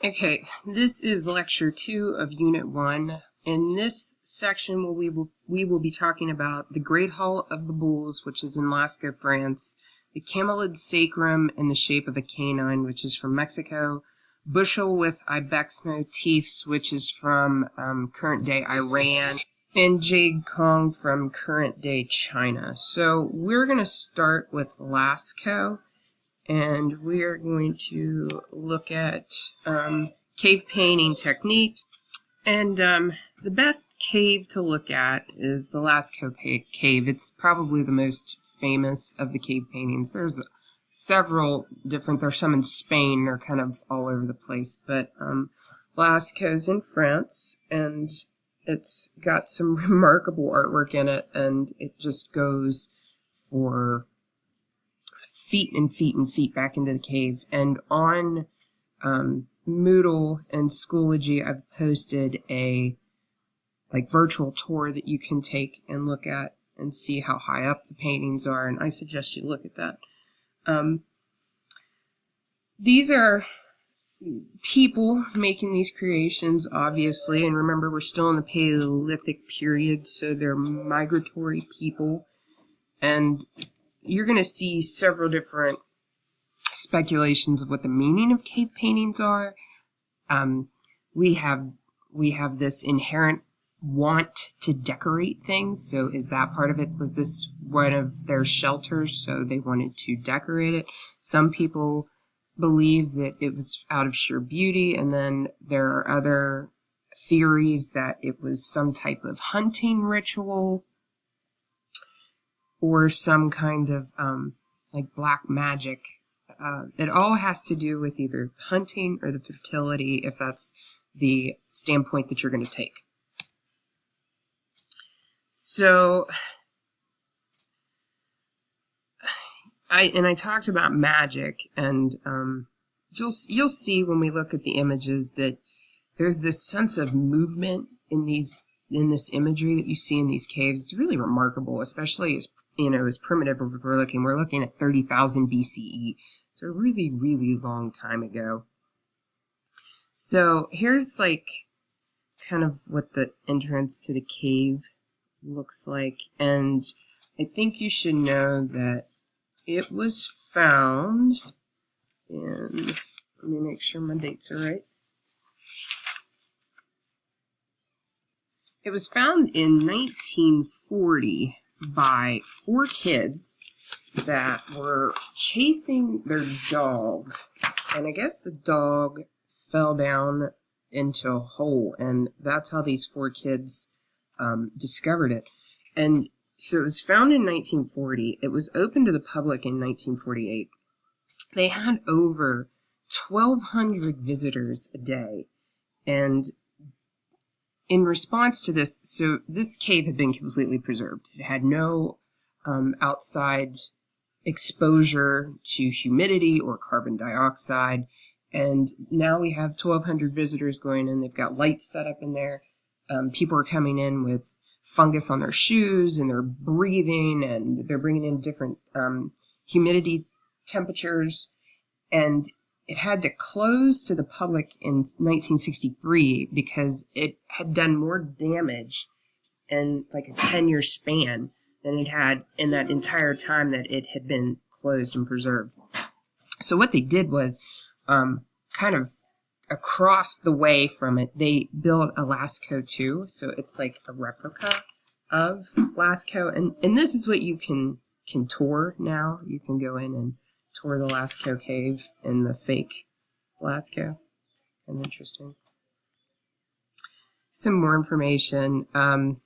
Okay, this is lecture 2 of unit 1. In this section, we will be talking about the Great Hall of the Bulls, which is in Lascaux, France, the Camelid Sacrum in the shape of a canine, which is from Mexico, bushel with ibex motifs, which is from current-day Iran, and jade Kong from current-day China. So we're going to start with Lascaux. And we are going to look at cave painting techniques. And the best cave to look at is the Lascaux cave. It's probably the most famous of the cave paintings. There's several different, there's some in Spain, they're kind of all over the place. But Lascaux's in France, and it's got some remarkable artwork in it, and it just goes for feet and feet and feet back into the cave. And on Moodle and Schoology, I've posted a virtual tour that you can take and look at and see how high up the paintings are, and I suggest you look at that. These are people making these creations, obviously, and remember, we're still in the Paleolithic period, so they're migratory people, and you're going to see several different speculations of what the meaning of cave paintings are. We have this inherent want to decorate things. So is that part of it? Was this one of their shelters, so they wanted to decorate it? Some people believe that it was out of sheer beauty, and then there are other theories that it was some type of hunting ritual, or some kind of black magic. It all has to do with either hunting or the fertility, if that's the standpoint that you're going to take. So, I talked about magic, and you'll see when we look at the images that there's this sense of movement in this imagery that you see in these caves. It's really remarkable, especially as primitive as we're looking. We're looking at 30,000 BCE, so a really, really long time ago. So here's kind of what the entrance to the cave looks like, and I think you should know that it was found in, let me make sure my dates are right. It was found in 1940 by 4 kids that were chasing their dog, and I guess the dog fell down into a hole, and that's how these 4 kids discovered it. And so it was found in 1940. It was open to the public in 1948. They had over 1,200 visitors a day, and in response to this, so this cave had been completely preserved. It had no outside exposure to humidity or carbon dioxide, and now we have 1,200 visitors going in. They've got lights set up in there. People are coming in with fungus on their shoes, and they're breathing, and they're bringing in different humidity temperatures, and it had to close to the public in 1963 because it had done more damage in a 10-year span than it had in that entire time that it had been closed and preserved. So what they did was kind of across the way from it, they built a Lascaux 2, so it's like a replica of Lascaux, and this is what you can tour now. You can go in and tour the Lascaux cave and the fake Lascaux. And interesting. Some more information. I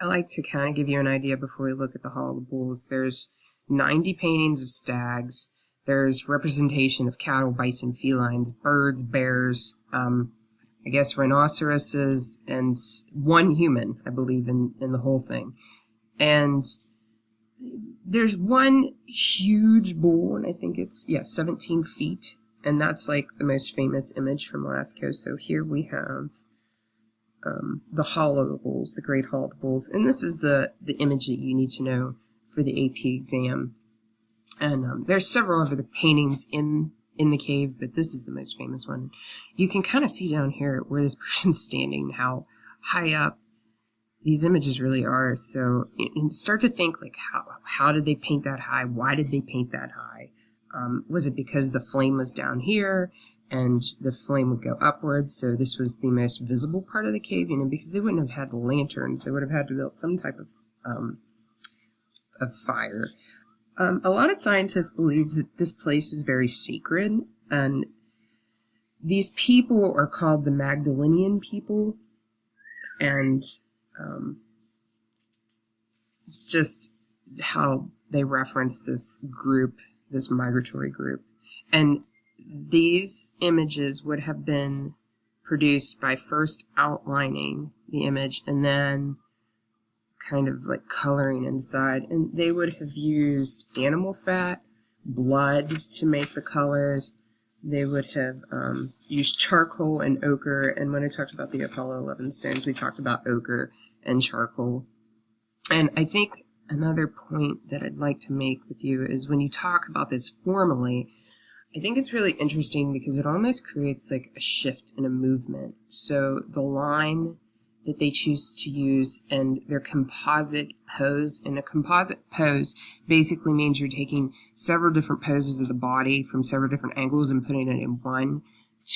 like to kind of give you an idea before we look at the Hall of the Bulls. There's 90 paintings of stags. There's representation of cattle, bison, felines, birds, bears, I guess rhinoceroses, and 1 human, I believe, in the whole thing. And there's 1 huge bull, and I think it's, 17 feet, and that's the most famous image from Lascaux. So here we have the Hall of the Bulls, the Great Hall of the Bulls, and this is the image that you need to know for the AP exam. And there's several other paintings in in the cave, but this is the most famous one. You can kind of see down here where this person's standing, how high up these images really are. So you start to think, like, how did they paint that high? Why did they paint that high? Was it because the flame was down here and the flame would go upwards? So this was the most visible part of the cave, because they wouldn't have had lanterns. They would have had to build some type of fire. A lot of scientists believe that this place is very sacred, and these people are called the Magdalenian people, and it's just how they reference this group, this migratory group. And these images would have been produced by first outlining the image and then kind of like coloring inside. And they would have used animal fat, blood to make the colors. They would have used charcoal and ochre. And when I talked about the Apollo 11 stones, we talked about ochre and charcoal. And I think another point that I'd like to make with you is when you talk about this formally, I think it's really interesting because it almost creates like a shift in a movement. So the line that they choose to use and their composite pose, and a composite pose basically means you're taking several different poses of the body from several different angles and putting it in one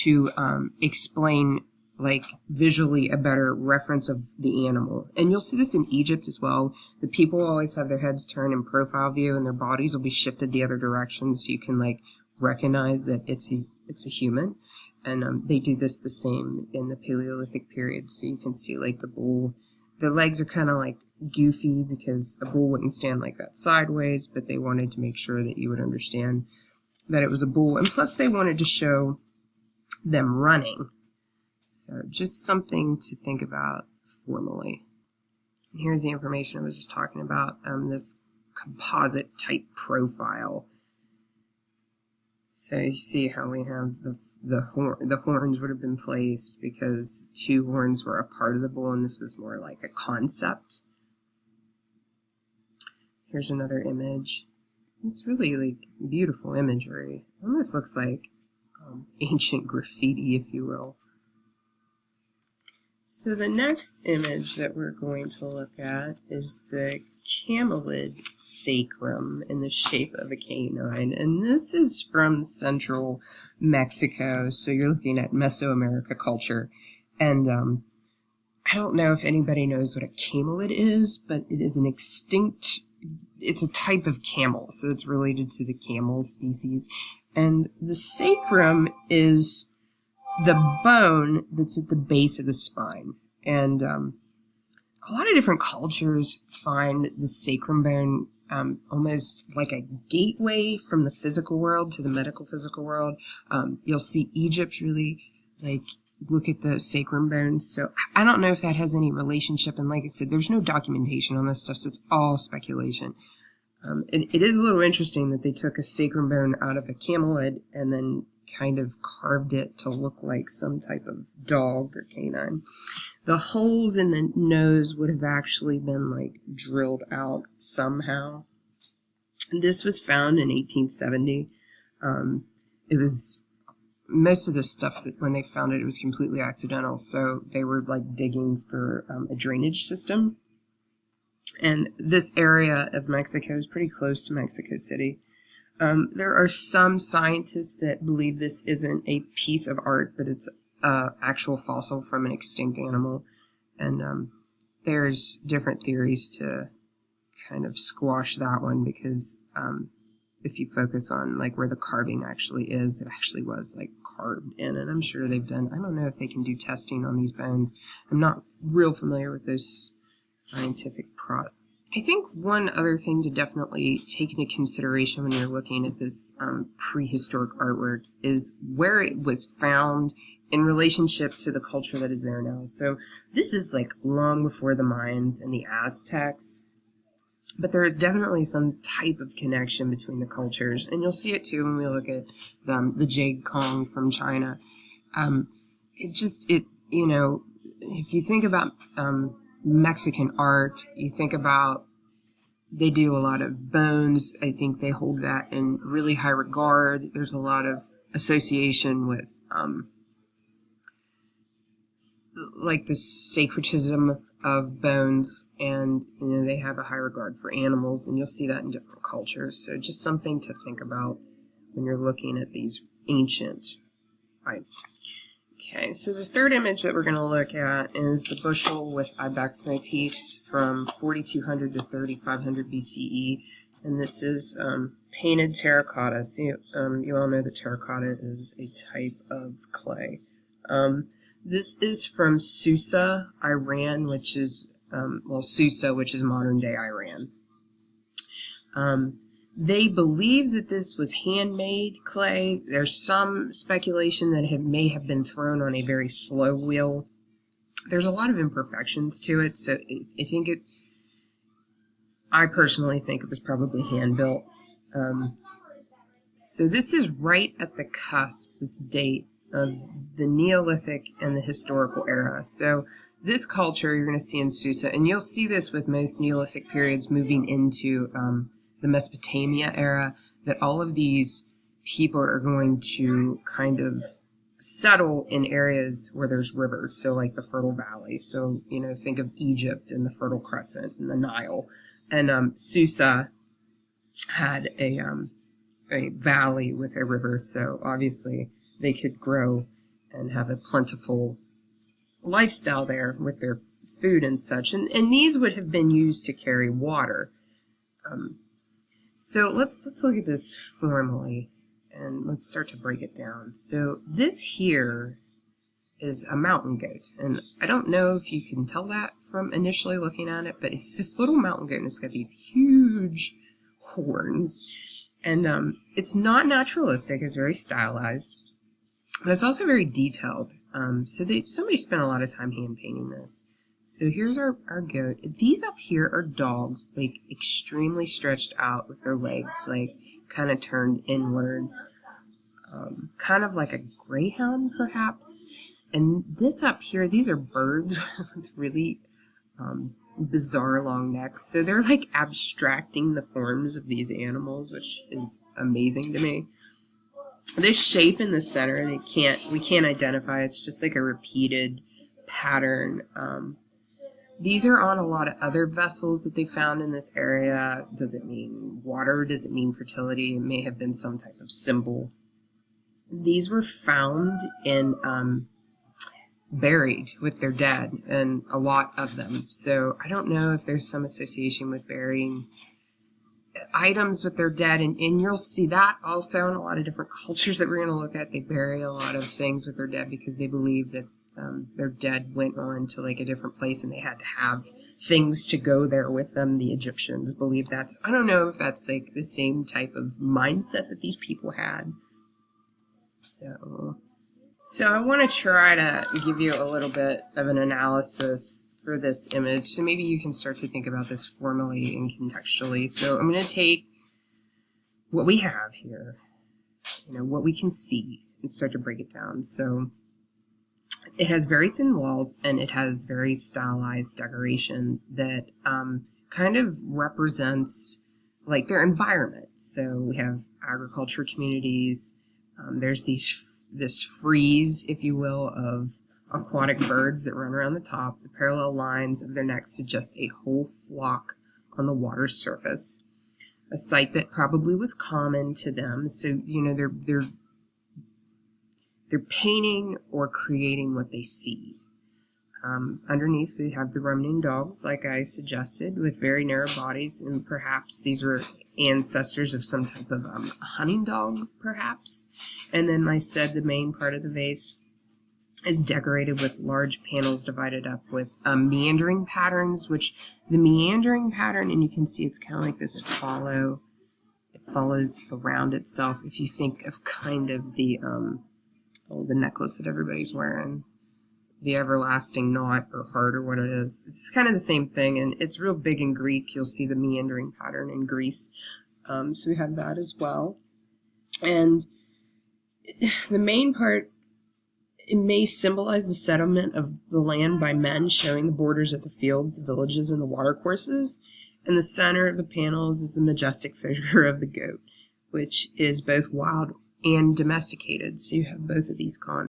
to explain like visually a better reference of the animal. And you'll see this in Egypt as well. The people always have their heads turned in profile view and their bodies will be shifted the other direction so you can like recognize that it's a human. And they do this the same in the Paleolithic period. So you can see like the bull, the legs are kind of like goofy because a bull wouldn't stand like that sideways, but they wanted to make sure that you would understand that it was a bull. And plus they wanted to show them running. So just something to think about formally. And here's the information I was just talking about, this composite type profile. So you see how we have the horns would have been placed because two horns were a part of the bull, and this was more like a concept. Here's another image. It's really like beautiful imagery. It almost looks like ancient graffiti, if you will. So the next image that we're going to look at is the camelid sacrum in the shape of a canine, and this is from central Mexico, so you're looking at Mesoamerica culture. And I don't know if anybody knows what a camelid is, but it is an extinct, it's a type of camel, so it's related to the camel species. And the sacrum is the bone that's at the base of the spine. And a lot of different cultures find the sacrum bone almost like a gateway from the physical world to the medical physical world. You'll see Egypt really like look at the sacrum bones. So I don't know if that has any relationship. And like I said, there's no documentation on this stuff, so it's all speculation. It is a little interesting that they took a sacrum bone out of a camelid and then kind of carved it to look like some type of dog or canine. The holes in the nose would have actually been like drilled out somehow. This was found in 1870. It was most of the stuff that when they found it, it was completely accidental. So they were like digging for a drainage system. And this area of Mexico is pretty close to Mexico City. There are some scientists that believe this isn't a piece of art, but it's an actual fossil from an extinct animal. And there's different theories to kind of squash that one because if you focus on like where the carving actually is, it actually was like carved in. And I'm sure they've done, I don't know if they can do testing on these bones. I'm not real familiar with those scientific process. I think one other thing to definitely take into consideration when you're looking at this prehistoric artwork is where it was found in relationship to the culture that is there now. So this is like long before the Mayans and the Aztecs, but there is definitely some type of connection between the cultures, and you'll see it too when we look at the jade Kong from China. If you think about Mexican art, you think about they do a lot of bones. I think they hold that in really high regard. There's a lot of association with like the sacredism of bones, and they have a high regard for animals, and you'll see that in different cultures. So just something to think about when you're looking at these ancient items. Okay, so the third image that we're going to look at is the bushel with ibex motifs from 4200 to 3500 BCE, and this is painted terracotta. So you all know that terracotta is a type of clay. This is from Susa, Iran, which is, Susa, which is modern-day Iran. They believe that this was handmade clay. There's some speculation that it may have been thrown on a very slow wheel. There's a lot of imperfections to it, so I personally think it was probably hand-built. So this is right at the cusp, this date, of the Neolithic and the historical era. So this culture you're going to see in Susa, and you'll see this with most Neolithic periods moving into the Mesopotamia era, that all of these people are going to kind of settle in areas where there's rivers, so like the Fertile Valley. So, think of Egypt and the Fertile Crescent and the Nile. And Susa had a valley with a river, so obviously they could grow and have a plentiful lifestyle there with their food and such. And these would have been used to carry water. So let's look at this formally, and let's start to break it down. So this here is a mountain goat, and I don't know if you can tell that from initially looking at it, but it's this little mountain goat, and it's got these huge horns, and it's not naturalistic, it's very stylized, but it's also very detailed. So somebody spent a lot of time hand painting this. So here's our goat. These up here are dogs, like extremely stretched out with their legs, like kind of turned inwards, kind of like a greyhound perhaps. And this up here, these are birds with really bizarre long necks. So they're like abstracting the forms of these animals, which is amazing to me. This shape in the center, we can't identify. It's just like a repeated pattern. These are on a lot of other vessels that they found in this area. Does it mean water? Does it mean fertility? It may have been some type of symbol. These were found in buried with their dead, and a lot of them. So I don't know if there's some association with burying items with their dead, and you'll see that also in a lot of different cultures that we're going to look at. They bury a lot of things with their dead because they believe that their dead went on to like a different place and they had to have things to go there with them. The Egyptians believe that's, I don't know if that's like the same type of mindset that these people had. So I want to try to give you a little bit of an analysis for this image, so maybe you can start to think about this formally and contextually. So I'm going to take what we have here, what we can see, and start to break it down. So it has very thin walls, and it has very stylized decoration that kind of represents like their environment. So we have agriculture communities. There's this frieze, if you will, of aquatic birds that run around the top. The parallel lines of their necks suggest a whole flock on the water's surface, a sight that probably was common to them. So they're painting or creating what they see. Underneath we have the ruminant dogs, like I suggested, with very narrow bodies, and perhaps these were ancestors of some type of hunting dog, perhaps. And then I said the main part of the vase is decorated with large panels divided up with meandering patterns, which the meandering pattern, and you can see it's kind of like this it follows around itself. If you think of kind of the necklace that everybody's wearing, the everlasting knot or heart or what it is, it's kind of the same thing, and it's real big in Greek. You'll see the meandering pattern in Greece. So we have that as well. And the main part, it may symbolize the settlement of the land by men, showing the borders of the fields, the villages, and the watercourses. And the center of the panels is the majestic figure of the goat, which is both wild and domesticated. So you have both of these cons.